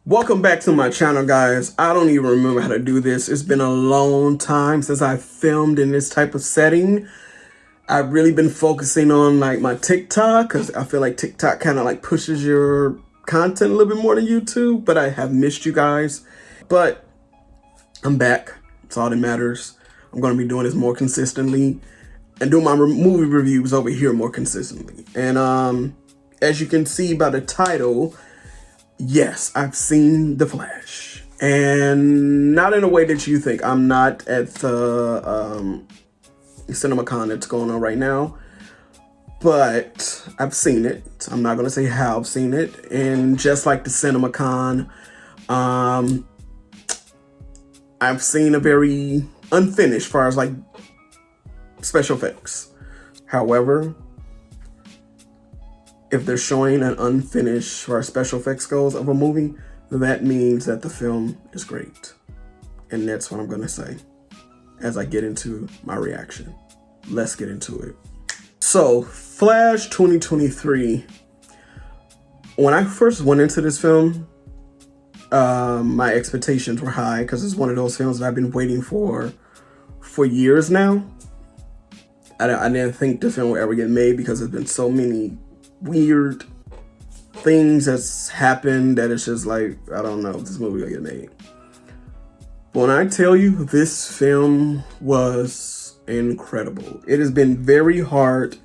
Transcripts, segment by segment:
Welcome back to my channel, guys. I don't even remember how to do this. It's been a long time since I filmed in this type of setting. I've really been focusing on like my TikTok because I feel like TikTok kind of like pushes your content a little bit more than YouTube, but I have missed you guys. But I'm back. That's all that matters. I'm going to be doing this more consistently and doing my movie reviews over here more consistently. And as you can see by the title, yes, I've seen The Flash, and not in a way that you think. I'm not at the CinemaCon that's going on right now, but I've seen it. I'm not going to say how I've seen it, and just like the CinemaCon, I've seen a very unfinished as far as like special effects. However, if they're showing an unfinished or special effects goals of a movie, that means that the film is great. And that's what I'm gonna say as I get into my reaction. Let's get into it. So, Flash 2023. When I first went into this film, my expectations were high because it's one of those films that I've been waiting for years now. I didn't think the film would ever get made because there's been so many weird things that's happened that it's just like, I don't know if this movie will get made. But when I tell you, this film was incredible. It has been very hard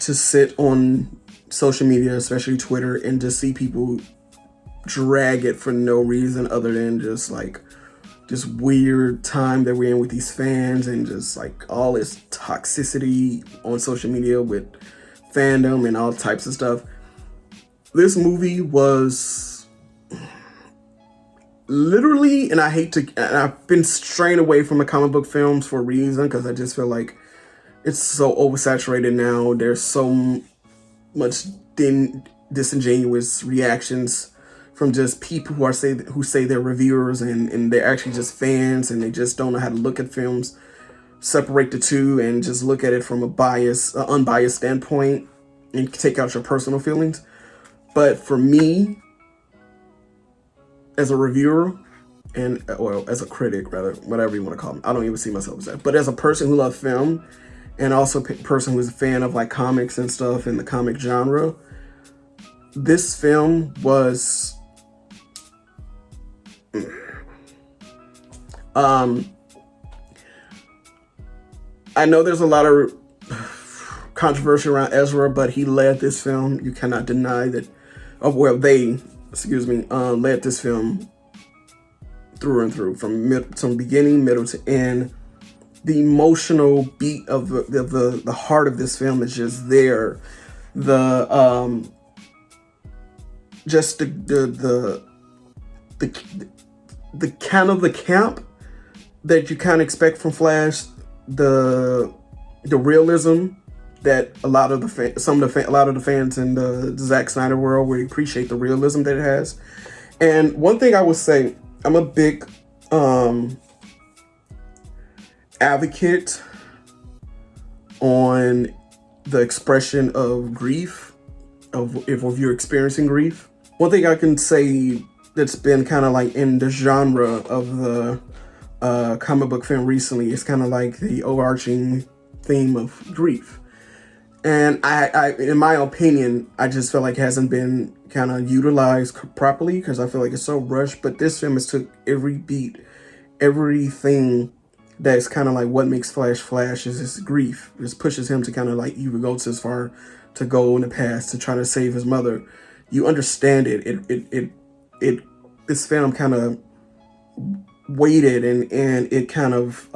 to sit on social media, especially Twitter, and just see people drag it for no reason other than just like this weird time that we're in with these fans and just like all this toxicity on social media with fandom and all types of stuff. This movie was literally, and I've been straying away from the comic book films for a reason, because I just feel like it's so oversaturated now. There's so much disingenuous reactions from just people who say they're reviewers and they're actually just fans, and they just don't know how to look at films, separate the two, and just look at it from a unbiased standpoint and take out your personal feelings. But for me, as a reviewer, and well, as a critic, rather, whatever you want to call me, I don't even see myself as that. But as a person who loves film, and also a person who's a fan of like comics and stuff in the comic genre, this film was I know there's a lot of controversy around Ezra, but he led this film. You cannot deny that. They led this film through and through, from beginning, middle to end. The emotional beat of the heart of this film is just there. The just the kind of the camp that you kind of expect from Flash, the realism that a lot of the fans in the Zack Snyder world would appreciate, the realism that it has. And one thing I would say, I'm a big advocate on the expression of grief, if you're experiencing grief. One thing I can say that's been kind of like in the genre of the comic book film recently is kind of like the overarching theme of grief. And I, in my opinion, I just feel like it hasn't been kind of utilized properly, because I feel like it's so rushed. But this film has took every beat, everything that's kind of like what makes Flash is his grief. It pushes him to kind of like even go as far to go in the past to try to save his mother. You understand it. This film kind of waited and it kind of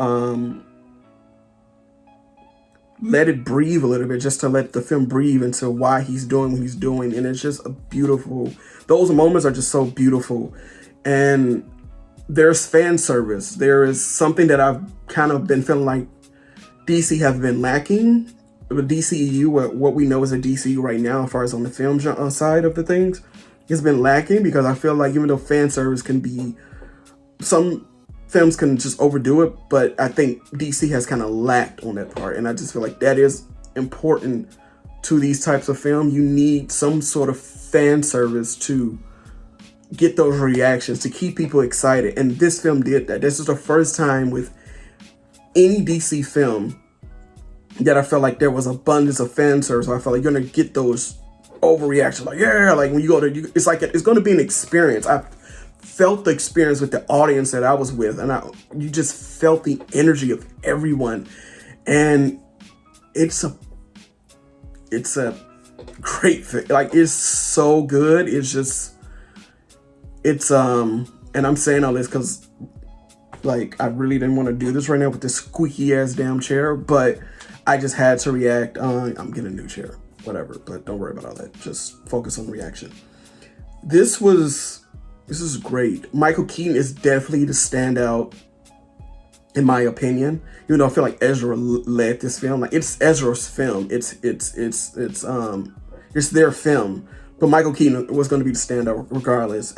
let it breathe a little bit, just to let the film breathe into why he's doing what he's doing. And it's just a beautiful, those moments are just so beautiful. And there's fan service. There is something that I've kind of been feeling like DC have been lacking. The DCEU, what we know as a DCU right now, as far as on the film side of the things, has been lacking, because I feel like even though fan service can be, some films can just overdo it, but I think DC has kind of lacked on that part. And I just feel like that is important to these types of film. You need some sort of fan service to get those reactions, to keep people excited. And this film did that. This is the first time with any DC film that I felt like there was abundance of fan service. I felt like you're gonna get those overreactions, like yeah, like when you go to, it's like it's gonna be an experience. I felt the experience with the audience that I was with, and you just felt the energy of everyone, and it's a great film. Like, it's so good. And I'm saying all this because, like, I really didn't want to do this right now with this squeaky ass damn chair, but I just had to react. I'm getting a new chair, whatever, but don't worry about all that. Just focus on the reaction. This is great. Michael Keaton is definitely the standout, in my opinion. Even though I feel like Ezra led this film, like it's Ezra's film. It's their film. But Michael Keaton was going to be the standout regardless.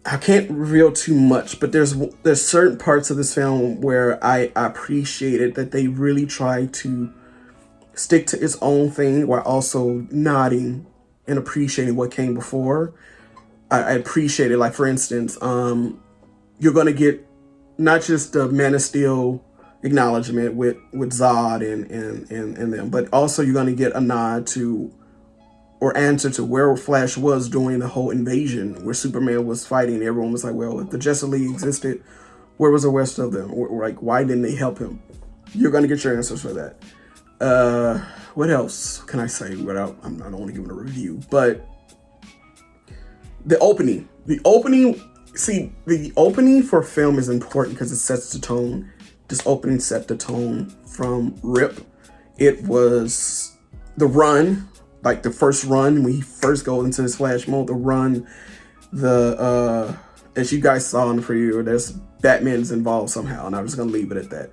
I can't reveal too much, but there's certain parts of this film where I appreciated that they really tried to stick to its own thing while also nodding and appreciating what came before. I appreciate it. Like, for instance, you're going to get not just the Man of Steel acknowledgement with Zod and them, but also you're going to get a nod to, or answer to, where Flash was during the whole invasion, where Superman was fighting. Everyone was like, well, if the Justice League existed, where was the rest of them? Or, like, why didn't they help him? You're going to get your answers for that. What else can I say without, I don't want to give it a review, but the opening for film is important because it sets the tone. This opening set the tone from rip. It was the run, like the first run when he first goes into this Flash mode. The run, as you guys saw in the preview, there's Batman's involved somehow, and I'm just gonna leave it at that.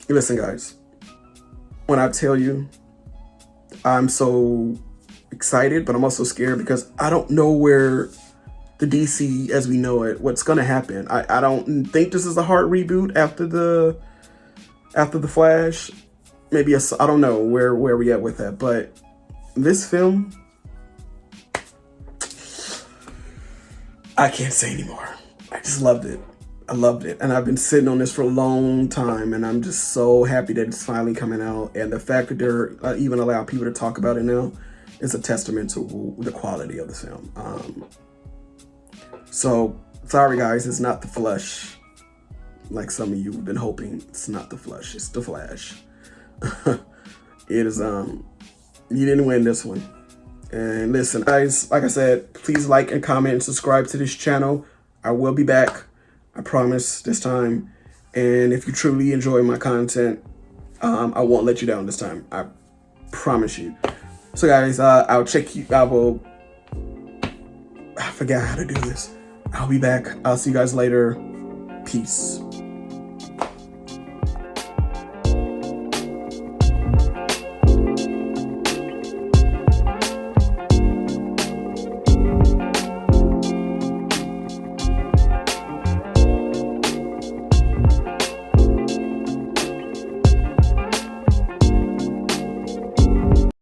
Listen, guys, when I tell you, I'm so excited, but I'm also scared because I don't know where the DC as we know it, what's gonna happen. I don't think this is a hard reboot after the Flash. Maybe I don't know where we at with that, but this film, I can't say anymore. I just loved it. I loved it, and I've been sitting on this for a long time, and I'm just so happy that it's finally coming out. And the fact that they're even allow people to talk about it now is a testament to the quality of the film. So sorry guys, it's not the Flush, like some of you have been hoping. It's not the Flush, it's the Flash. It is you didn't win this one. And listen, guys, like I said, please like and comment and subscribe to this channel. I will be back, I promise, this time. And if you truly enjoy my content, I won't let you down this time. I promise you. So guys, I'll check you. I forgot how to do this. I'll be back. I'll see you guys later. Peace.